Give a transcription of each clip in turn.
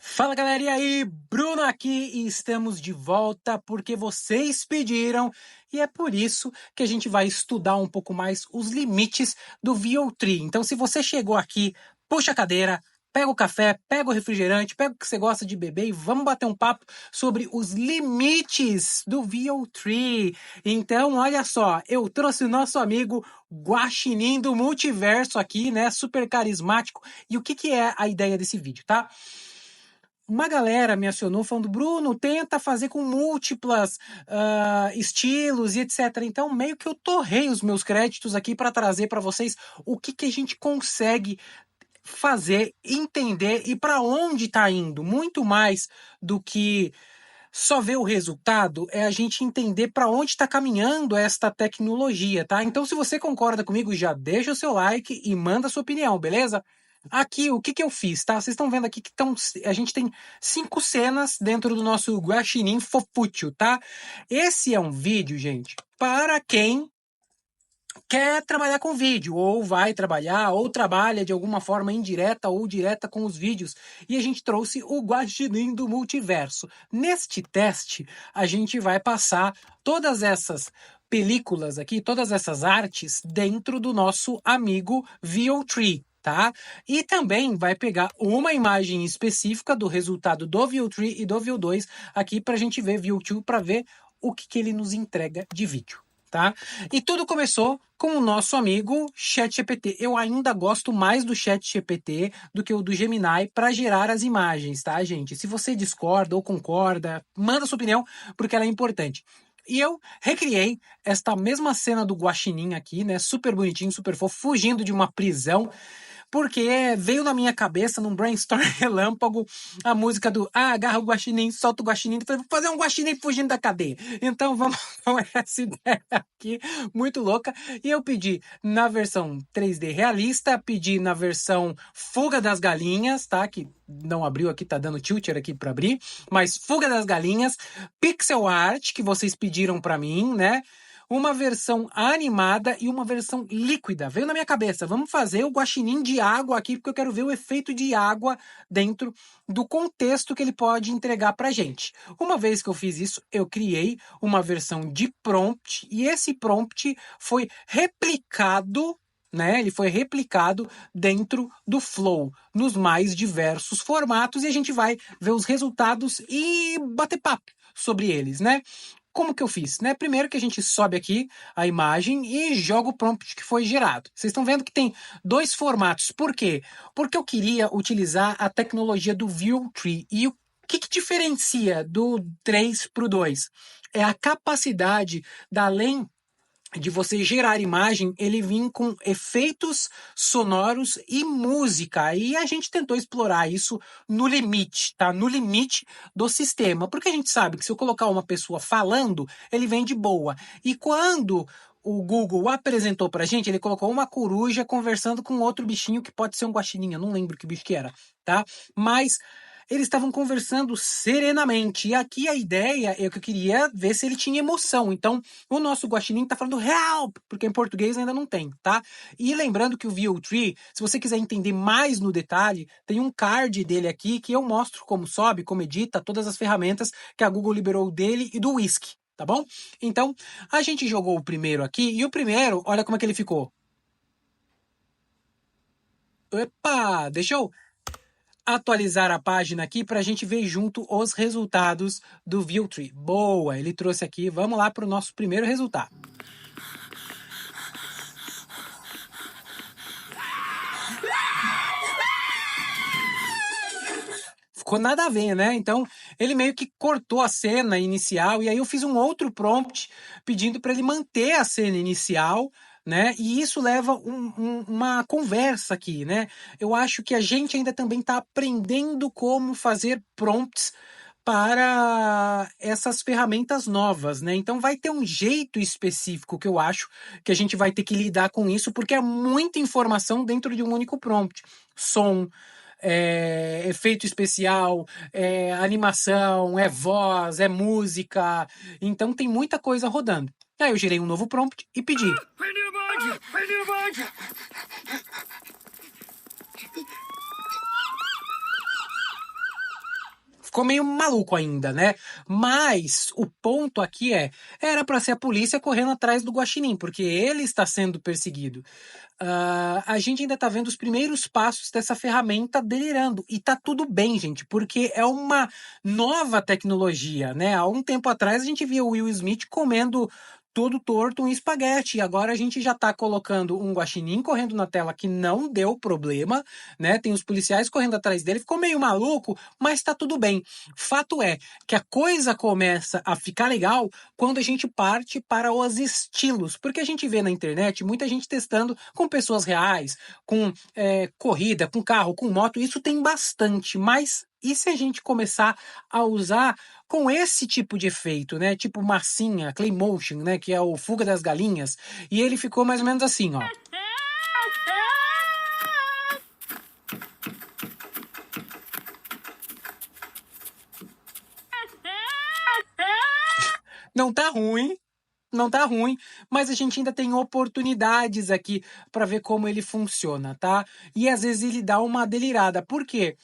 Fala galera, e aí? Bruno aqui e estamos de volta porque vocês pediram e é por isso que a gente vai estudar um pouco mais os limites do VO3. Então, se você chegou aqui, puxa a cadeira, pega o café, pega o refrigerante, pega o que você gosta de beber e vamos bater um papo sobre os limites do VO3. Então, olha só, eu trouxe o nosso amigo Guaxinim do Multiverso aqui, né? Super carismático. E o que é a ideia desse vídeo, tá? Uma galera me acionou falando, Bruno, tenta fazer com múltiplas estilos e etc. Então, meio que eu torrei os meus créditos aqui para trazer para vocês o que a gente consegue fazer, entender e para onde está indo. Muito mais do que só ver o resultado, é a gente entender para onde está caminhando esta tecnologia, tá? Então, se você concorda comigo, já deixa o seu like e manda a sua opinião, beleza? Aqui, o que eu fiz, tá? Vocês estão vendo aqui que a gente tem 5 cenas dentro do nosso Guaxinim Fofútil, tá? Esse é um vídeo, gente, para quem quer trabalhar com vídeo, ou vai trabalhar, ou trabalha de alguma forma indireta ou direta com os vídeos. E a gente trouxe o Guaxinim do Multiverso. Neste teste, a gente vai passar todas essas películas aqui, todas essas artes dentro do nosso amigo VO3. Tá? E também vai pegar uma imagem específica do resultado do VO3 e do VO2 aqui para a gente ver VO2 para ver o que ele nos entrega de vídeo. Tá? E tudo começou com o nosso amigo ChatGPT. Eu ainda gosto mais do ChatGPT do que o do Gemini para gerar as imagens, tá, gente? Se você discorda ou concorda, manda sua opinião, porque ela é importante. E eu recriei esta mesma cena do Guaxinim aqui, né? Super bonitinho, super fofo, fugindo de uma prisão. Porque veio na minha cabeça, num brainstorm relâmpago, a música do agarra o guaxinim, solta o guaxinim, falei, vou fazer um guaxinim fugindo da cadeia. Então vamos com essa ideia aqui, muito louca. E eu pedi na versão 3D realista, pedi na versão Fuga das Galinhas, tá? Que não abriu aqui, tá dando tilter aqui para abrir, mas Fuga das Galinhas, pixel art, que vocês pediram para mim, né? Uma versão animada e uma versão líquida. Veio na minha cabeça, vamos fazer o guaxinim de água aqui, porque eu quero ver o efeito de água dentro do contexto que ele pode entregar pra gente. Uma vez que eu fiz isso, eu criei uma versão de prompt, e esse prompt foi replicado, né? Ele foi replicado dentro do Flow, nos mais diversos formatos, e a gente vai ver os resultados e bater papo sobre eles, né? Como que eu fiz, né? Primeiro que a gente sobe aqui a imagem e joga o prompt que foi gerado. Vocês estão vendo que tem dois formatos. Por quê? Porque eu queria utilizar a tecnologia do View-Tree. E o que diferencia do 3 para o 2? É a capacidade da além de você gerar imagem, ele vir com efeitos sonoros e música. E a gente tentou explorar isso no limite, tá? No limite do sistema. Porque a gente sabe que se eu colocar uma pessoa falando, ele vem de boa. E quando o Google apresentou pra gente, ele colocou uma coruja conversando com outro bichinho que pode ser um guaxinim, eu não lembro que bicho que era, tá? Mas eles estavam conversando serenamente. E aqui a ideia é que eu queria ver se ele tinha emoção. Então, o nosso guaxinim tá falando help, porque em português ainda não tem, tá? E lembrando que o VO3, se você quiser entender mais no detalhe, tem um card dele aqui que eu mostro como sobe, como edita, todas as ferramentas que a Google liberou dele e do Whisky, tá bom? Então, a gente jogou o primeiro aqui e o primeiro, olha como é que ele ficou. Opa, deixa eu atualizar a página aqui para a gente ver junto os resultados do ViewTree. Boa, ele trouxe aqui. Vamos lá para o nosso primeiro resultado. Ficou nada a ver, né? Então, ele meio que cortou a cena inicial e aí eu fiz um outro prompt pedindo para ele manter a cena inicial, né? E isso leva uma conversa aqui, né? Eu acho que a gente ainda também está aprendendo como fazer prompts para essas ferramentas novas, né? Então vai ter um jeito específico que eu acho que a gente vai ter que lidar com isso, porque é muita informação dentro de um único prompt. Som, efeito especial, animação, é voz, é música. Então tem muita coisa rodando. Aí eu gerei um novo prompt e pedi. ficou meio maluco ainda, né? Mas o ponto aqui era para ser a polícia correndo atrás do Guaxinim, porque ele está sendo perseguido. A gente ainda tá vendo os primeiros passos dessa ferramenta delirando. E tá tudo bem, gente, porque é uma nova tecnologia, né? Há um tempo atrás a gente via o Will Smith comendo todo torto um espaguete. E agora a gente já tá colocando um guaxinim correndo na tela que não deu problema, né? Tem os policiais correndo atrás dele, ficou meio maluco, mas tá tudo bem. Fato é que a coisa começa a ficar legal quando a gente parte para os estilos, porque a gente vê na internet muita gente testando com pessoas reais, com corrida, com carro, com moto, isso tem bastante, mas e se a gente começar a usar com esse tipo de efeito, né? Tipo massinha, clay motion, né? Que é o Fuga das Galinhas. E ele ficou mais ou menos assim, ó. Não tá ruim, não tá ruim, mas a gente ainda tem oportunidades aqui para ver como ele funciona, tá? E às vezes ele dá uma delirada. Por quê?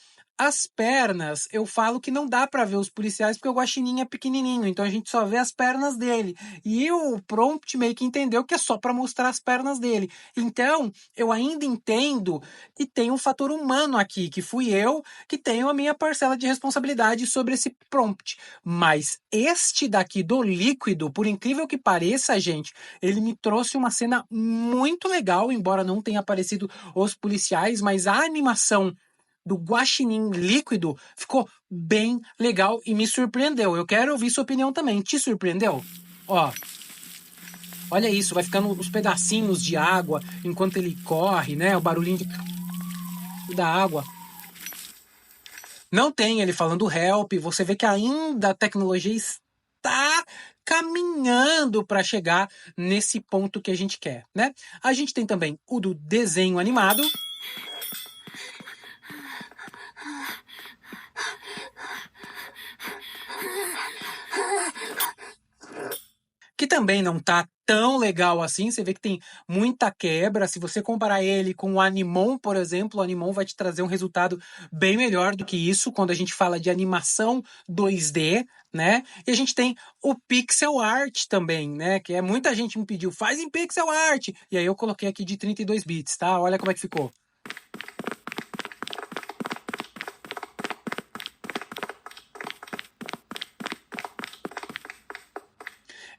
As pernas, eu falo que não dá para ver os policiais porque o guaxinim é pequenininho, então a gente só vê as pernas dele. E o prompt meio que entendeu que é só para mostrar as pernas dele. Então, eu ainda entendo que tem um fator humano aqui, que fui eu que tenho a minha parcela de responsabilidade sobre esse prompt. Mas este daqui do líquido, por incrível que pareça, gente, ele me trouxe uma cena muito legal, embora não tenha aparecido os policiais, mas a animação do guaxinim líquido ficou bem legal e me surpreendeu. Eu quero ouvir sua opinião também. Te surpreendeu? Ó, olha isso, vai ficando os pedacinhos de água enquanto ele corre, né? O barulhinho da água. Não tem ele falando help, você vê que ainda a tecnologia está caminhando para chegar nesse ponto que a gente quer, né? A gente tem também o do desenho animado. Que também não tá tão legal assim, você vê que tem muita quebra. Se você comparar ele com o Animon, por exemplo, o Animon vai te trazer um resultado bem melhor do que isso quando a gente fala de animação 2D, né? E a gente tem o pixel art também, né? Que é muita gente me pediu, faz em pixel art. E aí eu coloquei aqui de 32 bits, tá? Olha como é que ficou.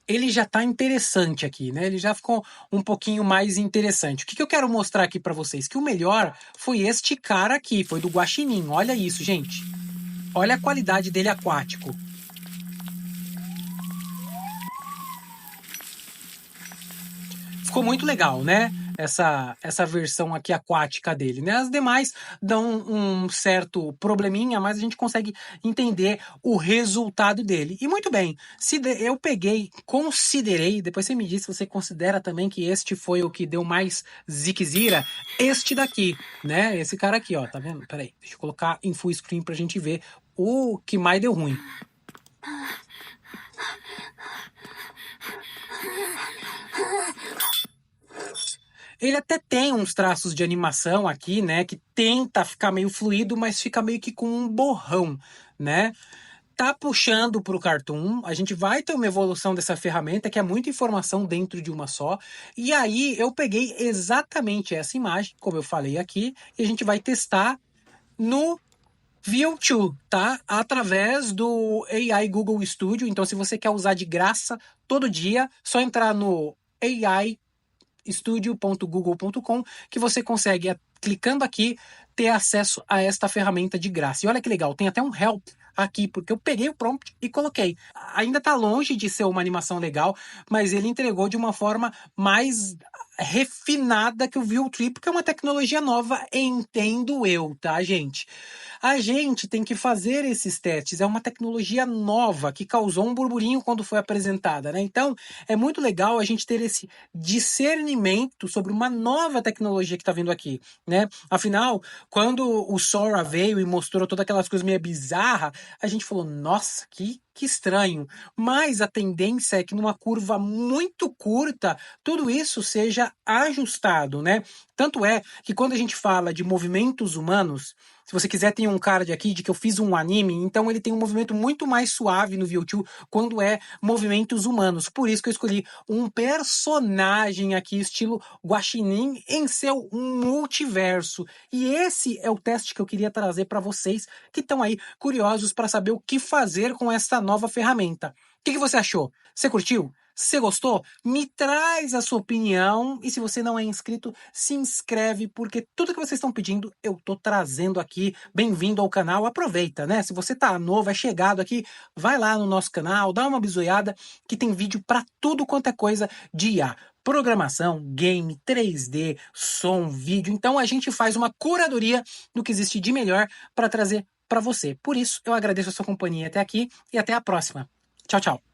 Ele já está interessante aqui, né? Ele já ficou um pouquinho mais interessante. O que eu quero mostrar aqui para vocês? Que o melhor foi este cara aqui, foi do Guaxinim. Olha isso, gente. Olha a qualidade dele aquático. Ficou muito legal, né? Essa versão aqui aquática dele, né? As demais dão um certo probleminha, mas a gente consegue entender o resultado dele. E muito bem, eu considerei, depois você me diz se você considera também que este foi o que deu mais ziquezira, este daqui, né? Esse cara aqui, ó, tá vendo? Peraí, deixa eu colocar em full screen pra gente ver o que mais deu ruim. Ele até tem uns traços de animação aqui, né, que tenta ficar meio fluido, mas fica meio que com um borrão, né? Tá puxando para o Cartoon, a gente vai ter uma evolução dessa ferramenta, que é muita informação dentro de uma só, e aí eu peguei exatamente essa imagem, como eu falei aqui, e a gente vai testar no VO2, tá? Através do AI Google Studio, então se você quer usar de graça todo dia, só entrar no AI studio.google.com que você consegue, clicando aqui, ter acesso a esta ferramenta de graça. E olha que legal, tem até um help aqui, porque eu peguei o prompt e coloquei. Ainda está longe de ser uma animação legal, mas ele entregou de uma forma mais refinada que o View3, porque é uma tecnologia nova, entendo eu, tá, gente? A gente tem que fazer esses testes, é uma tecnologia nova que causou um burburinho quando foi apresentada, né? Então, é muito legal a gente ter esse discernimento sobre uma nova tecnologia que está vindo aqui, né? Afinal, quando o Sora veio e mostrou todas aquelas coisas meio bizarras, a gente falou, nossa, que estranho. Mas a tendência é que numa curva muito curta, tudo isso seja ajustado, né? Tanto é que quando a gente fala de movimentos humanos, se você quiser, tem um card aqui de que eu fiz um anime, então ele tem um movimento muito mais suave no VO2 quando é movimentos humanos. Por isso que eu escolhi um personagem aqui, estilo Guaxinim, em seu multiverso. E esse é o teste que eu queria trazer para vocês que estão aí curiosos para saber o que fazer com esta nova ferramenta. O que você achou? Você curtiu? Se gostou, me traz a sua opinião e se você não é inscrito, se inscreve, porque tudo que vocês estão pedindo eu tô trazendo aqui. Bem-vindo ao canal, aproveita, né? Se você tá novo, é chegado aqui, vai lá no nosso canal, dá uma bisoiada, que tem vídeo para tudo quanto é coisa de IA. Programação, game, 3D, som, vídeo. Então a gente faz uma curadoria do que existe de melhor para trazer para você. Por isso, eu agradeço a sua companhia até aqui e até a próxima. Tchau, tchau.